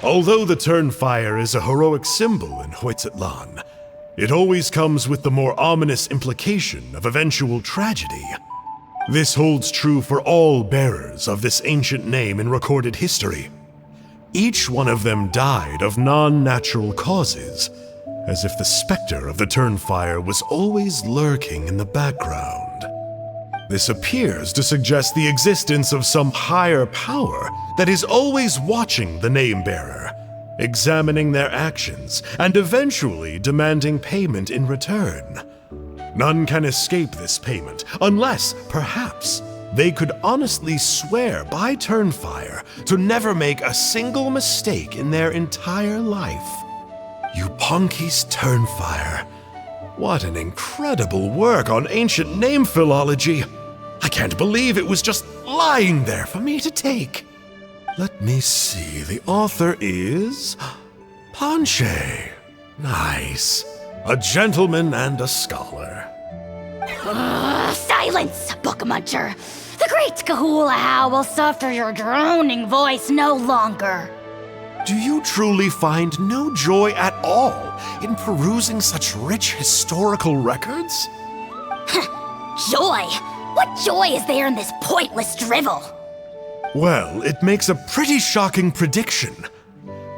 Although the Turnfire is a heroic symbol in Huitztlan, it always comes with the more ominous implication of eventual tragedy. This holds true for all bearers of this ancient name in recorded history. Each one of them died of non-natural causes, as if the specter of the Turnfire was always lurking in the background. This appears to suggest the existence of some higher power that is always watching the name-bearer, examining their actions, and eventually demanding payment in return. None can escape this payment, unless, perhaps, they could honestly swear by Turnfire to never make a single mistake in their entire life. Yupanqui's Turnfire. What an incredible work on ancient name philology! I can't believe it was just lying there for me to take. Let me see, the author is... Panche. Nice. A gentleman and a scholar. Silence, book muncher! The great Kahulahow will suffer your droning voice no longer. Do you truly find no joy at all in perusing such rich historical records? Joy? What joy is there in this pointless drivel? Well, it makes a pretty shocking prediction.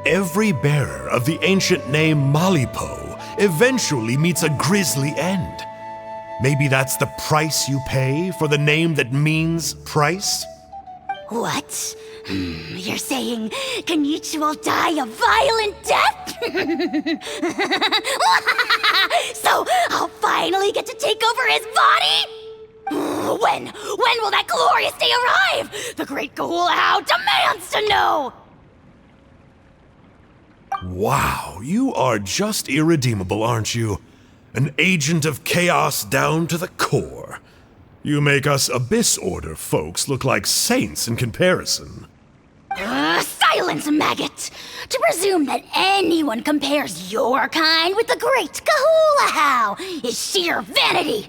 Every bearer of the ancient name Malipo eventually meets a grisly end. Maybe that's the price you pay for the name that means price? What? You're saying Kinich will die a violent death? So I'll finally get to take over his body? When will that glorious day arrive? The great Kahulahow demands to know! Wow, you are just irredeemable, aren't you? An agent of chaos down to the core. You make us Abyss Order folks look like saints in comparison. Silence, maggot! To presume that anyone compares your kind with the great Kahulahow is sheer vanity!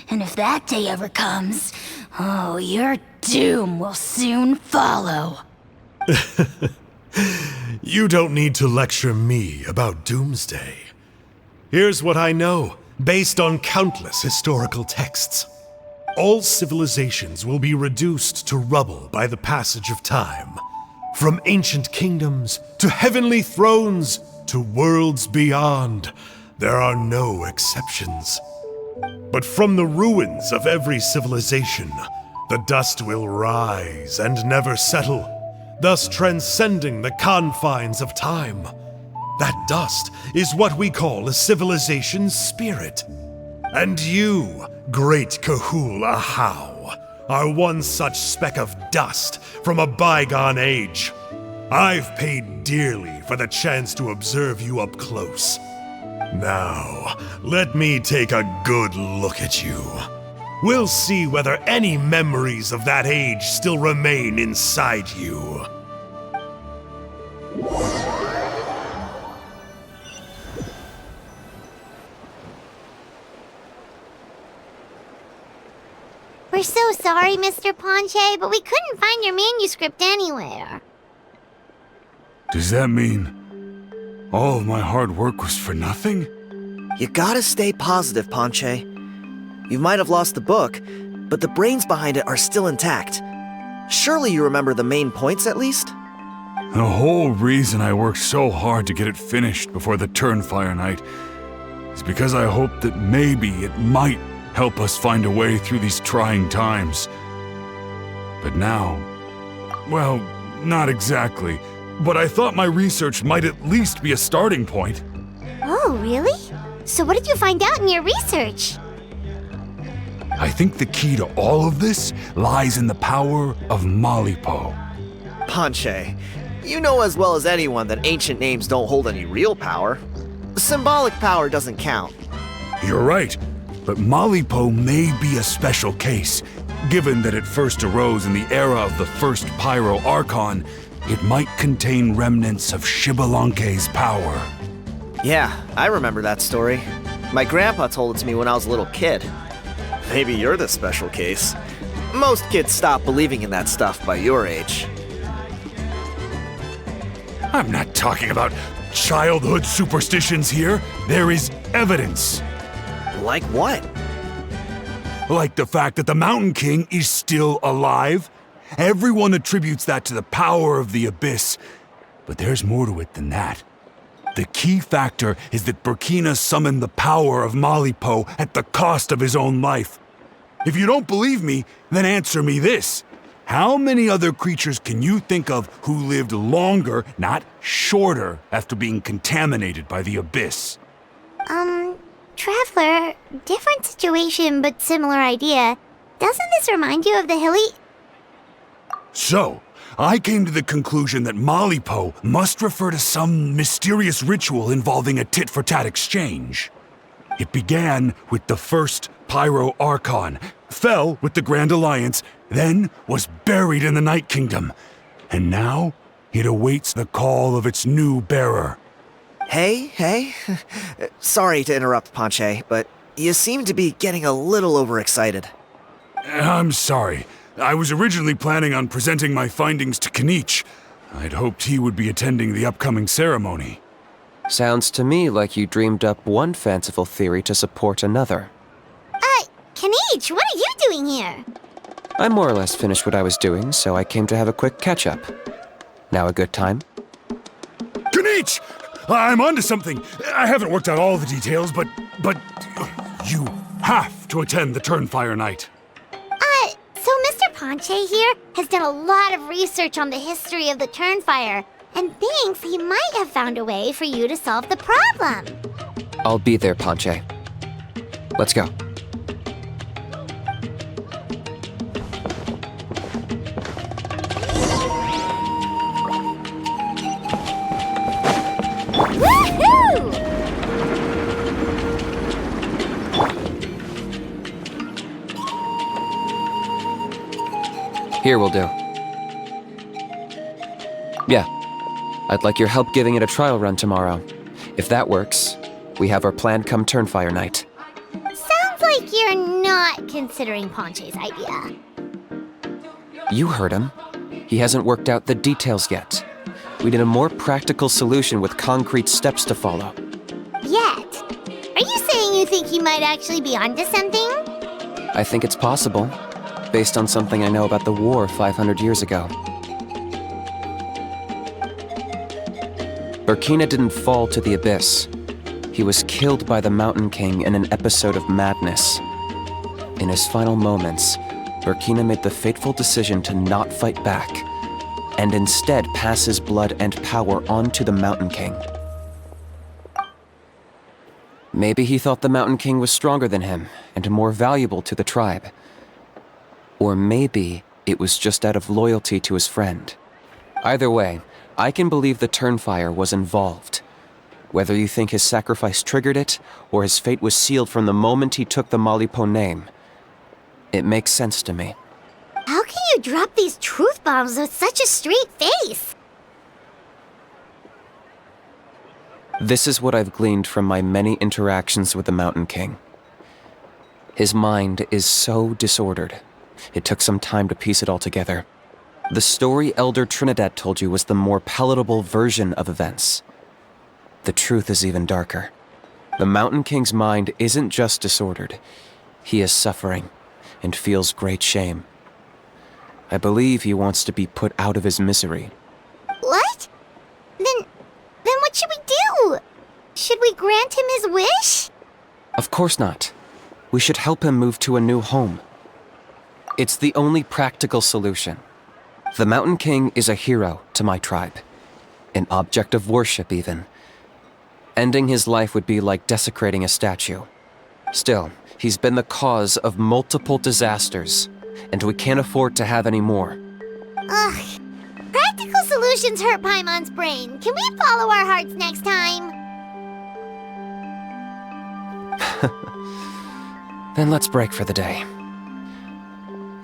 And if that day ever comes, oh, your doom will soon follow. You don't need to lecture me about doomsday. Here's what I know, based on countless historical texts. All civilizations will be reduced to rubble by the passage of time. From ancient kingdoms, to heavenly thrones, to worlds beyond, there are no exceptions. But from the ruins of every civilization, the dust will rise and never settle, thus transcending the confines of time. That dust is what we call a civilization's spirit. And you, great Kahulahow, are one such speck of dust from a bygone age. I've paid dearly for the chance to observe you up close. Now, let me take a good look at you. We'll see whether any memories of that age still remain inside you. We're so sorry, Mr. Panche, but we couldn't find your manuscript anywhere. Does that mean all of my hard work was for nothing? You gotta stay positive, Panche. You might have lost the book, but the brains behind it are still intact. Surely you remember the main points at least? The whole reason I worked so hard to get it finished before the Turnfire night is because I hoped that maybe it might help us find a way through these trying times. But now, well, not exactly, but I thought my research might at least be a starting point. Oh, really? So what did you find out in your research? I think the key to all of this lies in the power of Malipo. Panche, you know as well as anyone that ancient names don't hold any real power. Symbolic power doesn't count. You're right, but Malipo may be a special case. Given that it first arose in the era of the first Pyro Archon, it might contain remnants of Shibalanke's power. Yeah, I remember that story. My grandpa told it to me when I was a little kid. Maybe you're the special case. Most kids stop believing in that stuff by your age. I'm not talking about childhood superstitions here. There is evidence. Like what? Like the fact that the Mountain King is still alive. Everyone attributes that to the power of the Abyss. But there's more to it than that. The key factor is that Burkina summoned the power of Malipo at the cost of his own life. If you don't believe me, then answer me this. How many other creatures can you think of who lived longer, not shorter, after being contaminated by the Abyss? Traveler, different situation but similar idea. Doesn't this remind you of the hilly... So, I came to the conclusion that Malipo must refer to some mysterious ritual involving a tit-for-tat exchange. It began with the first Pyro Archon, fell with the Grand Alliance, then was buried in the Night Kingdom. And now, it awaits the call of its new bearer. Hey. Sorry to interrupt, Ponche, but you seem to be getting a little overexcited. I'm sorry. I was originally planning on presenting my findings to Kinich. I'd hoped he would be attending the upcoming ceremony. Sounds to me like you dreamed up one fanciful theory to support another. Kinich, what are you doing here? I more or less finished what I was doing, so I came to have a quick catch-up. Now a good time? Kinich! I'm onto something. I haven't worked out all the details, but you have to attend the Turnfire night. So Mr. Ponche here has done a lot of research on the history of the Turnfire and thinks he might have found a way for you to solve the problem. I'll be there, Ponche. Let's go. Woohoo! Here will do. Yeah. I'd like your help giving it a trial run tomorrow. If that works, we have our plan come Turnfire night. Sounds like you're not considering Ponche's idea. You heard him. He hasn't worked out the details yet. We need a more practical solution with concrete steps to follow. Yet? Are you saying you think he might actually be onto something? I think it's possible, based on something I know about the war 500 years ago. Burkina didn't fall to the Abyss. He was killed by the Mountain King in an episode of madness. In his final moments, Burkina made the fateful decision to not fight back, and instead pass his blood and power on to the Mountain King. Maybe he thought the Mountain King was stronger than him and more valuable to the tribe. Or maybe it was just out of loyalty to his friend. Either way, I can believe the Turnfire was involved. Whether you think his sacrifice triggered it, or his fate was sealed from the moment he took the Malipo name, it makes sense to me. How can you drop these truth bombs with such a straight face? This is what I've gleaned from my many interactions with the Mountain King. His mind is so disordered. It took some time to piece it all together. The story Elder Trinidad told you was the more palatable version of events. The truth is even darker. The Mountain King's mind isn't just disordered. He is suffering and feels great shame. I believe he wants to be put out of his misery. What? Then what should we do? Should we grant him his wish? Of course not. We should help him move to a new home. It's the only practical solution. The Mountain King is a hero to my tribe. An object of worship, even. Ending his life would be like desecrating a statue. Still, he's been the cause of multiple disasters, and we can't afford to have any more. Ugh. Practical solutions hurt Paimon's brain. Can we follow our hearts next time? Then let's break for the day.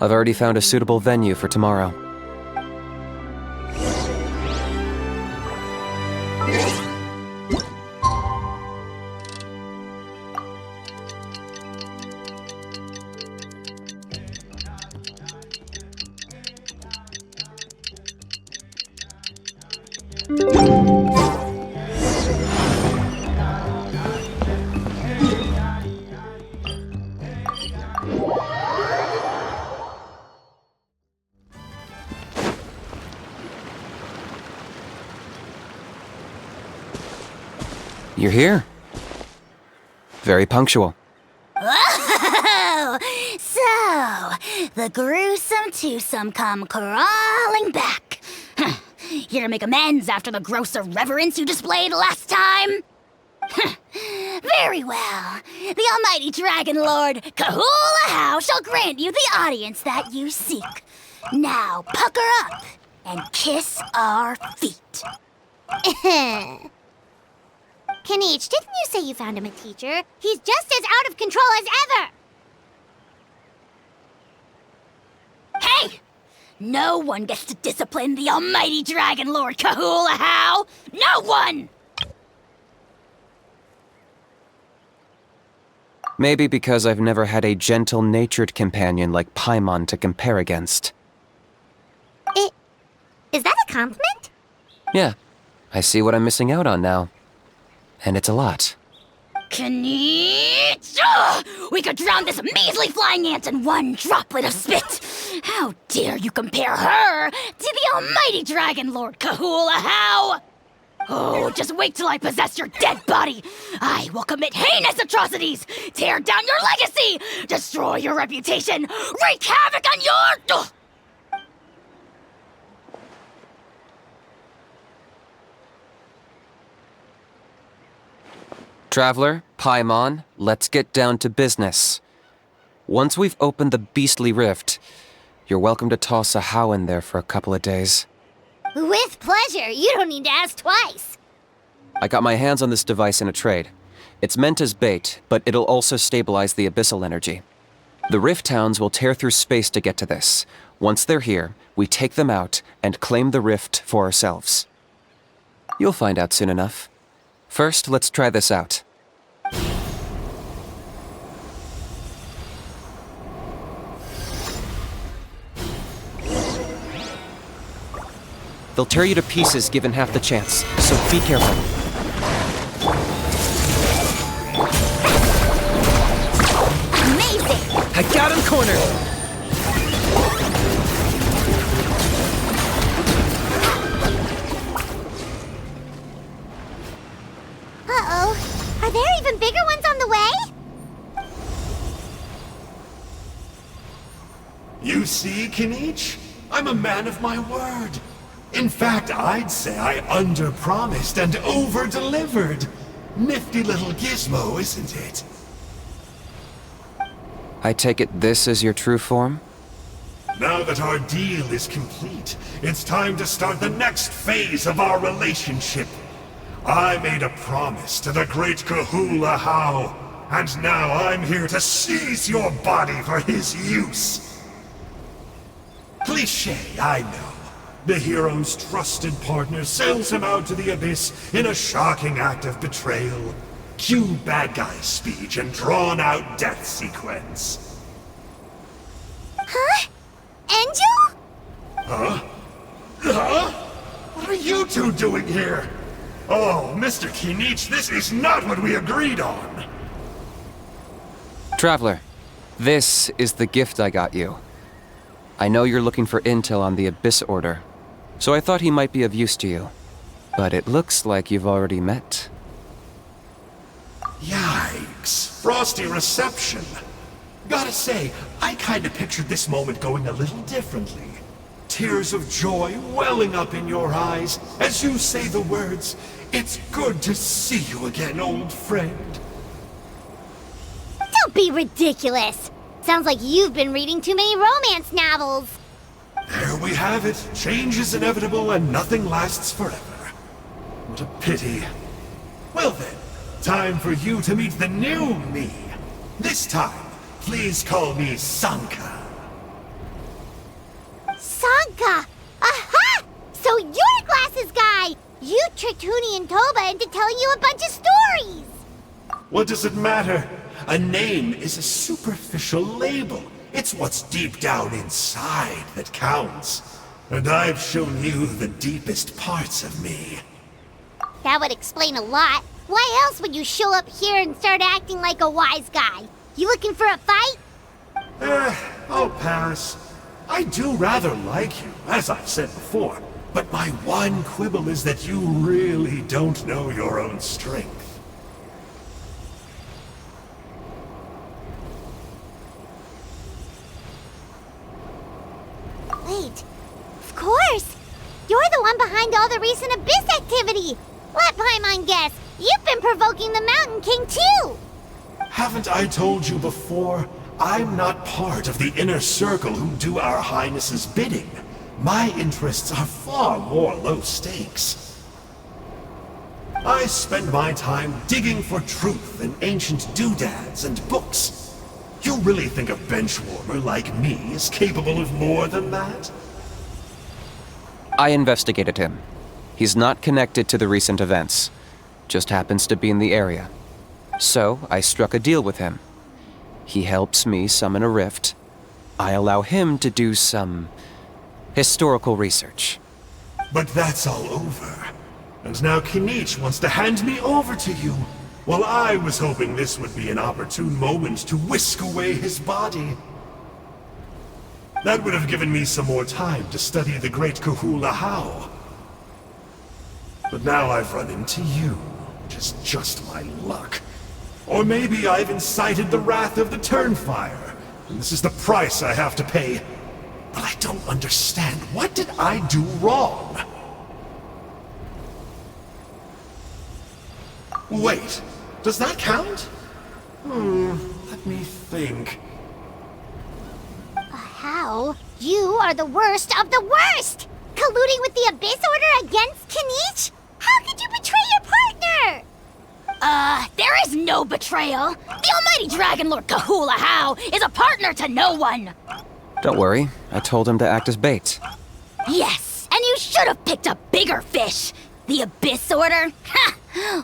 I've already found a suitable venue for tomorrow. You're here. Very punctual. Oh, so the gruesome twosome come crawling back. Here to make amends after the gross irreverence you displayed last time? Very well. The almighty Dragon Lord, Kahula shall grant you the audience that you seek. Now pucker up and kiss our feet. Kinich, didn't you say you found him a teacher? He's just as out of control as ever! Hey! No one gets to discipline the almighty Dragon Lord Kahula. No one! Maybe because I've never had a gentle-natured companion like Paimon to compare against. Is that a compliment? Yeah, I see what I'm missing out on now. And it's a lot. Kinich! Ugh! We could drown this measly flying ant in one droplet of spit! How dare you compare her to the almighty Dragon Lord Kahula? Oh, just wait till I possess your dead body! I will commit heinous atrocities! Tear down your legacy! Destroy your reputation! Wreak havoc on your... Ugh! Traveler, Paimon, let's get down to business. Once we've opened the beastly rift, you're welcome to toss a How in there for a couple of days. With pleasure. You don't need to ask twice. I got my hands on this device in a trade. It's meant as bait, but it'll also stabilize the Abyssal energy. The Rift Hounds will tear through space to get to this. Once they're here, we take them out and claim the rift for ourselves. You'll find out soon enough. First, let's try this out. They'll tear you to pieces given half the chance, so be careful. Amazing! I got him cornered! Uh-oh. Are there even bigger ones on the way? You see, Kinich? I'm a man of my word. In fact, I'd say I under-promised and over-delivered. Nifty little gizmo, isn't it? I take it this is your true form? Now that our deal is complete, it's time to start the next phase of our relationship. I made a promise to the great Kahula How, and now I'm here to seize your body for his use. Cliché, I know. The hero's trusted partner sells him out to the abyss in a shocking act of betrayal. Cue bad guy speech and drawn-out death sequence. Huh? Enjou? Huh? Huh? What are you two doing here? Oh, Mr. Kinich, this is not what we agreed on! Traveler, this is the gift I got you. I know you're looking for intel on the Abyss Order, so I thought he might be of use to you. But it looks like you've already met. Yikes. Frosty reception. Gotta say, I kinda pictured this moment going a little differently. Tears of joy welling up in your eyes as you say the words, "It's good to see you again, old friend." Don't be ridiculous. Sounds like you've been reading too many romance novels. There we have it. Change is inevitable and nothing lasts forever. What a pity. Well then, time for you to meet the new me. This time, please call me Sanka. Sanka! Aha! So you're Glasses Guy! You tricked Huni and Toba into telling you a bunch of stories! What does it matter? A name is a superficial label. It's what's deep down inside that counts. And I've shown you the deepest parts of me. That would explain a lot. Why else would you show up here and start acting like a wise guy? You looking for a fight? I'll pass. I do rather like you, as I've said before. But my one quibble is that you really don't know your own strength. course! You're the one behind all the recent Abyss activity! Let Paimon guess, you've been provoking the Mountain King too! Haven't I told you before? I'm not part of the inner circle who do our Highness's bidding. My interests are far more low stakes. I spend my time digging for truth in ancient doodads and books. You really think a benchwarmer like me is capable of more than that? I investigated him. He's not connected to the recent events. Just happens to be in the area. So, I struck a deal with him. He helps me summon a rift. I allow him to do some historical research. But that's all over. And now Kinich wants to hand me over to you. Well, I was hoping this would be an opportune moment to whisk away his body. That would have given me some more time to study the great Kahula How. But now I've run into you, which is just my luck. Or maybe I've incited the wrath of the Turnfire, and this is the price I have to pay. But I don't understand. What did I do wrong? Wait, does that count? Let me think. How? You are the worst of the worst! Colluding with the Abyss Order against Kinich? How could you betray your partner? There is no betrayal. The almighty Dragon Lord Kahula How is a partner to no one. Don't worry, I told him to act as bait. Yes, and you should have picked a bigger fish. The Abyss Order? Ha!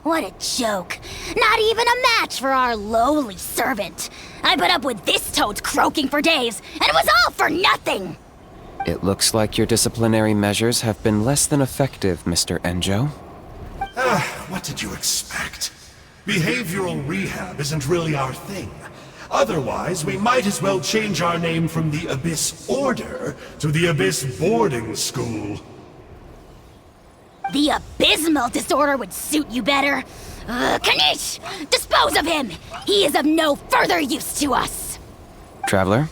What a joke. Not even a match for our lowly servant. I put up with this toad croaking for days, and it was all for nothing. It looks like your disciplinary measures have been less than effective, Mr. Enjou. What did you expect? Behavioral rehab isn't really our thing. Otherwise, we might as well change our name from the Abyss Order to the Abyss Boarding School. The abysmal disorder would suit you better. Kinich! Dispose of him! He is of no further use to us! Traveler?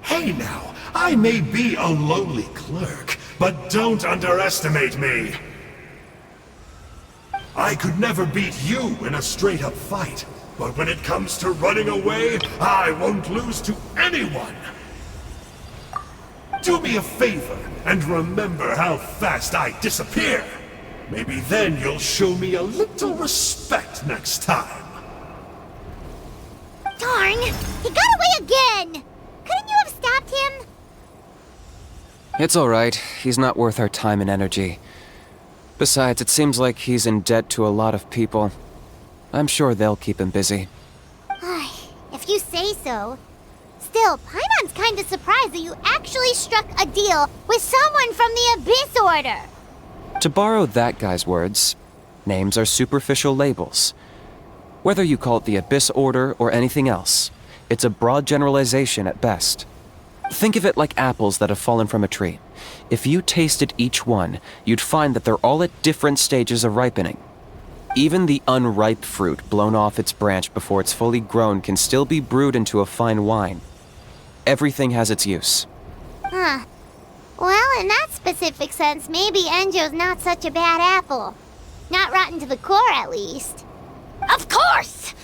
Hey now, I may be a lowly clerk, but don't underestimate me. I could never beat you in a straight-up fight, but when it comes to running away, I won't lose to anyone. Do me a favor and remember how fast I disappear. Maybe then you'll show me a little respect next time. Darn! He got away again! Couldn't you have stopped him? It's alright. He's not worth our time and energy. Besides, it seems like he's in debt to a lot of people. I'm sure they'll keep him busy. If you say so. Still, Paimon's kinda surprised that you actually struck a deal with someone from the Abyss Order. To borrow that guy's words, names are superficial labels. Whether you call it the Abyss Order or anything else, it's a broad generalization at best. Think of it like apples that have fallen from a tree. If you tasted each one, you'd find that they're all at different stages of ripening. Even the unripe fruit blown off its branch before it's fully grown can still be brewed into a fine wine. Everything has its use. Huh. Well, in that specific sense, maybe Enjou's not such a bad apple. Not rotten to the core, at least. Of course!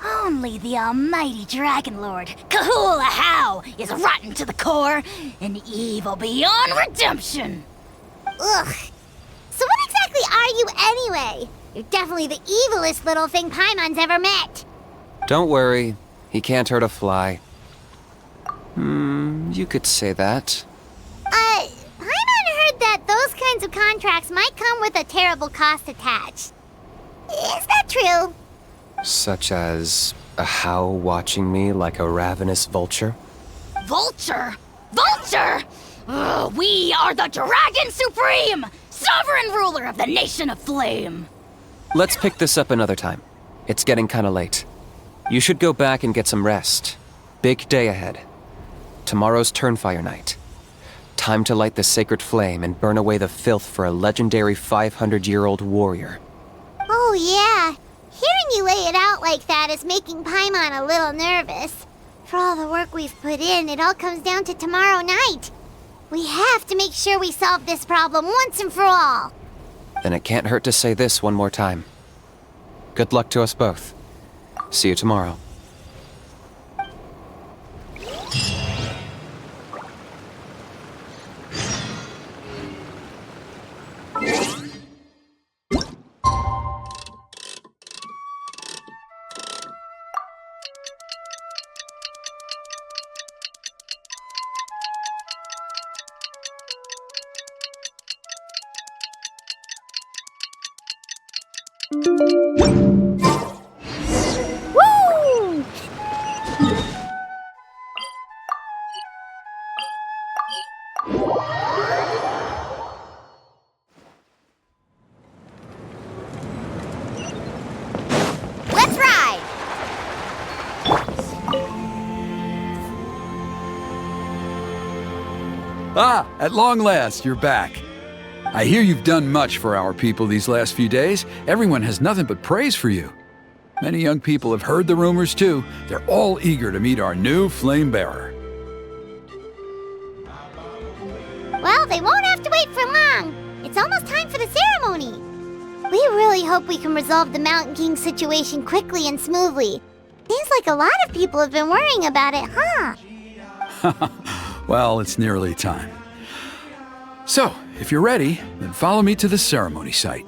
Only the almighty Dragon Lord, Kahula How, is rotten to the core and evil beyond redemption. Ugh. So what exactly are you anyway? You're definitely the evilest little thing Paimon's ever met. Don't worry, he can't hurt a fly. You could say that. Paimon heard that those kinds of contracts might come with a terrible cost attached. Is that true? Such as a How watching me like a ravenous vulture? Vulture? Vulture? We are the Dragon Supreme, sovereign ruler of the Nation of Flame. Let's pick this up another time. It's getting kinda late. You should go back and get some rest. Big day ahead. Tomorrow's Turnfire night. Time to light the sacred flame and burn away the filth for a legendary 500-year-old warrior. Oh yeah. Hearing you lay it out like that is making Paimon a little nervous. For all the work we've put in, it all comes down to tomorrow night. We have to make sure we solve this problem once and for all. Then it can't hurt to say this one more time. Good luck to us both. See you tomorrow. Woo! Let's ride! Ah, at long last, you're back. I hear you've done much for our people these last few days. Everyone has nothing but praise for you. Many young people have heard the rumors too. They're all eager to meet our new flame bearer. Well, they won't have to wait for long. It's almost time for the ceremony. We really hope we can resolve the Mountain King situation quickly and smoothly. Seems like a lot of people have been worrying about it, huh? Well, it's nearly time. So, if you're ready, then follow me to the ceremony site.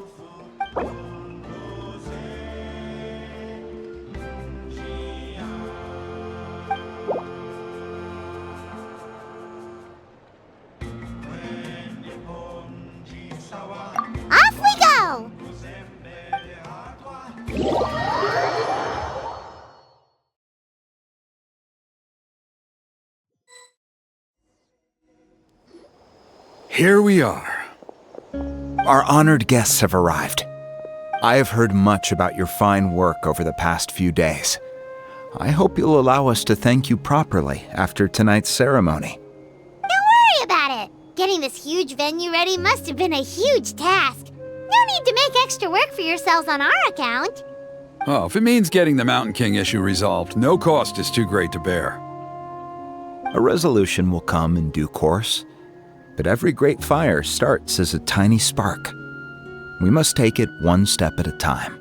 Off we go! Here we are. Our honored guests have arrived. I have heard much about your fine work over the past few days. I hope you'll allow us to thank you properly after tonight's ceremony. Don't worry about it. Getting this huge venue ready must have been a huge task. No need to make extra work for yourselves on our account. Oh, if it means getting the Mountain King issue resolved, no cost is too great to bear. A resolution will come in due course, but every great fire starts as a tiny spark. We must take it one step at a time.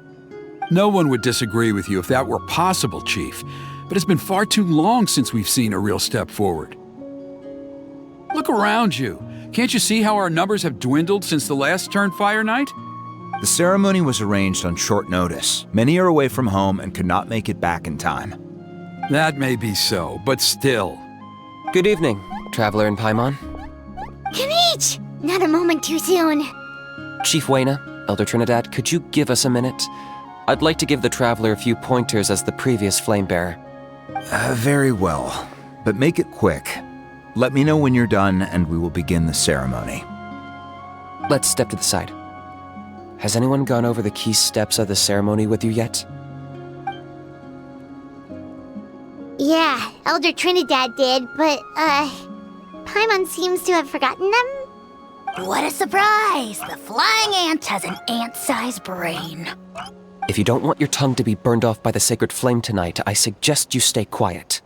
No one would disagree with you if that were possible, Chief, but it's been far too long since we've seen a real step forward. Look around you. Can't you see how our numbers have dwindled since the last Turnfire night? The ceremony was arranged on short notice. Many are away from home and could not make it back in time. That may be so, but still. Good evening, Traveler in Paimon. Kinich! Not a moment too soon. Chief Wayna, Elder Trinidad, could you give us a minute? I'd like to give the Traveler a few pointers as the previous flame bearer. Very well, but make it quick. Let me know when you're done and we will begin the ceremony. Let's step to the side. Has anyone gone over the key steps of the ceremony with you yet? Yeah, Elder Trinidad did, but, Paimon seems to have forgotten them. What a surprise! The flying ant has an ant-sized brain. If you don't want your tongue to be burned off by the sacred flame tonight, I suggest you stay quiet.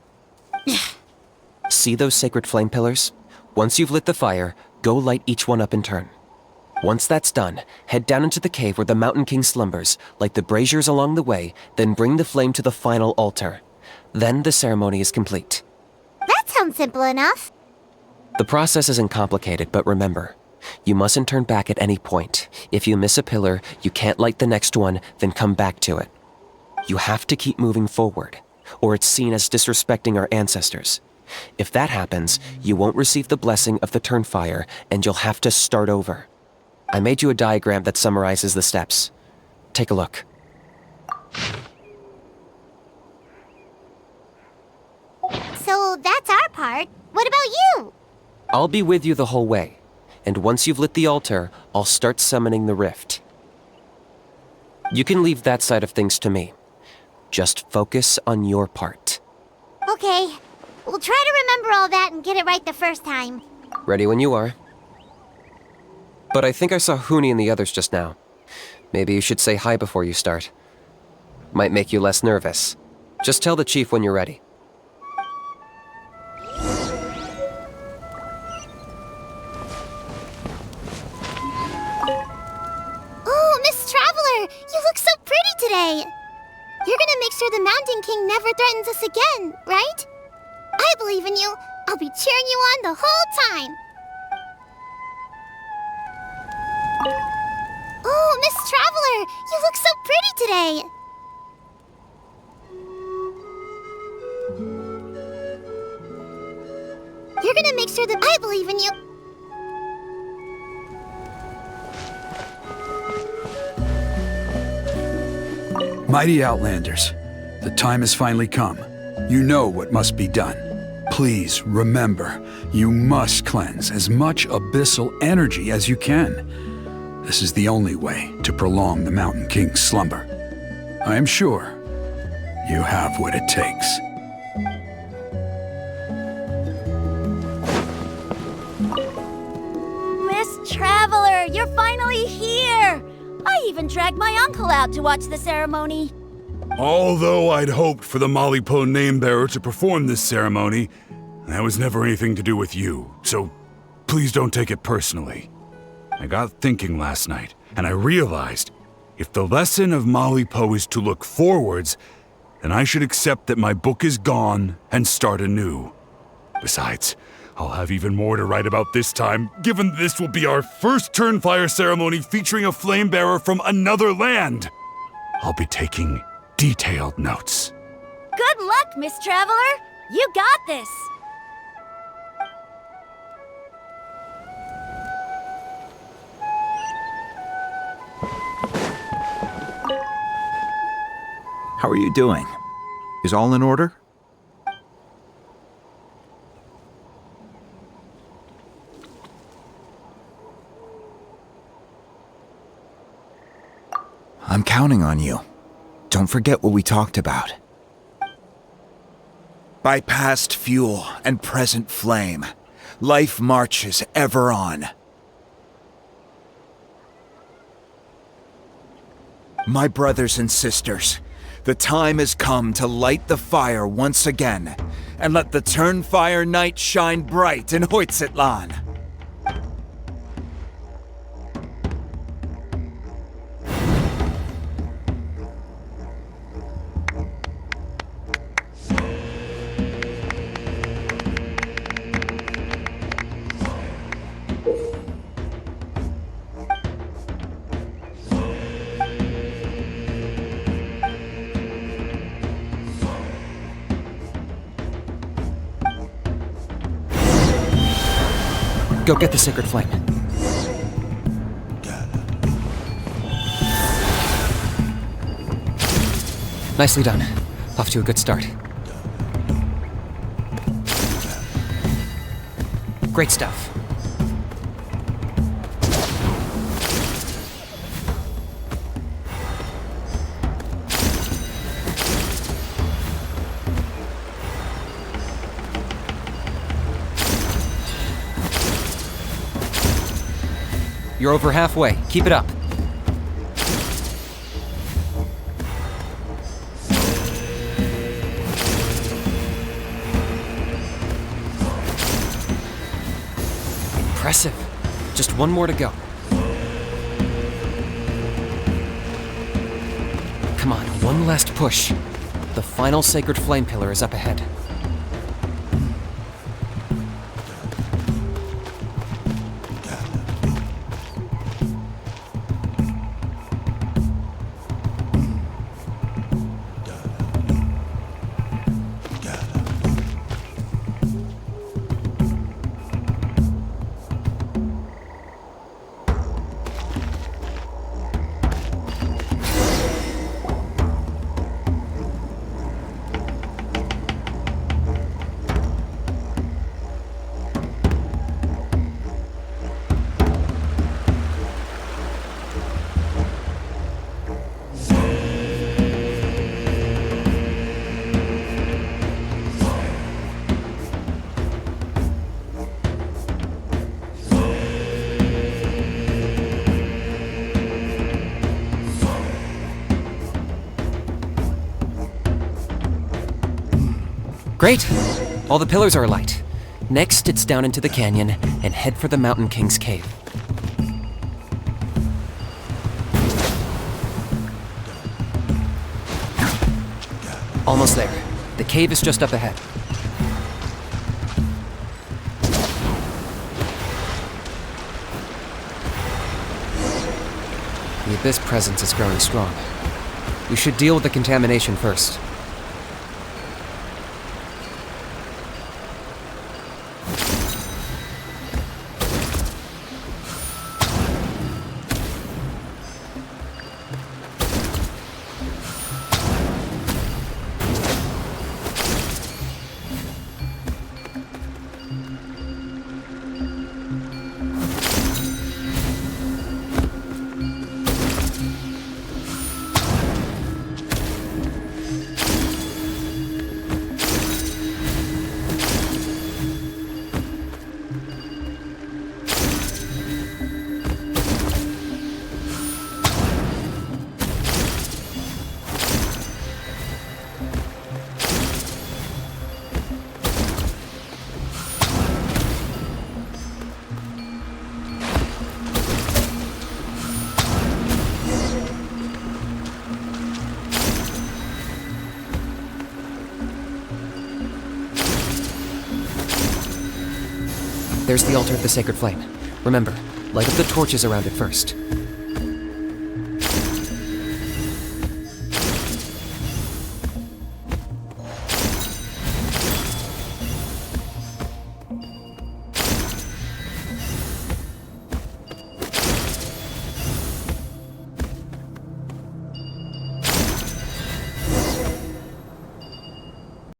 See those sacred flame pillars? Once you've lit the fire, go light each one up in turn. Once that's done, head down into the cave where the Mountain King slumbers, light the braziers along the way, then bring the flame to the final altar. Then the ceremony is complete. That sounds simple enough. The process isn't complicated, but remember, you mustn't turn back at any point. If you miss a pillar, you can't light the next one, then come back to it. You have to keep moving forward, or it's seen as disrespecting our ancestors. If that happens, you won't receive the blessing of the Turnfire, and you'll have to start over. I made you a diagram that summarizes the steps. Take a look. So that's our part. What about you? I'll be with you the whole way, and once you've lit the altar, I'll start summoning the rift. You can leave that side of things to me. Just focus on your part. Okay, we'll try to remember all that and get it right the first time. Ready when you are. But I think I saw Huni and the others just now. Maybe you should say hi before you start. Might make you less nervous. Just tell the chief when you're ready. Oh, Miss Traveler, you look so pretty today. You're gonna make sure the Mountain King never threatens us again, right? I believe in you. I'll be cheering you on the whole time. Oh, Miss Traveler, you look so pretty today. You're gonna make sure that I believe in you. Mighty Outlanders, the time has finally come. You know what must be done. Please remember, you must cleanse as much abyssal energy as you can. This is the only way to prolong the Mountain King's slumber. I am sure you have what it takes. Miss Traveler, you're finally here! I even dragged my uncle out to watch the ceremony. Although I'd hoped for the Malipo name-bearer to perform this ceremony, that was never anything to do with you, so please don't take it personally. I got thinking last night, and I realized if the lesson of Malipo is to look forwards, then I should accept that my book is gone and start anew. Besides, I'll have even more to write about this time, given this will be our first Turnfire ceremony featuring a flame-bearer from another land. I'll be taking detailed notes. Good luck, Miss Traveler! You got this! How are you doing? Is all in order? I'm counting on you. Don't forget what we talked about. By past fuel and present flame, life marches ever on. My brothers and sisters, the time has come to light the fire once again, and let the Turnfire night shine bright in Huitztlan. Go get the sacred flame. Nicely done. Off to a good start. Great stuff. You're over halfway. Keep it up. Impressive. Just one more to go. Come on, one last push. The final sacred flame pillar is up ahead. Great. All the pillars are alight. Next, it's down into the canyon and head for the Mountain King's cave. Almost there. The cave is just up ahead. The Abyss presence is growing strong. We should deal with the contamination first. There's the altar of the Sacred Flame. Remember, light up the torches around it first.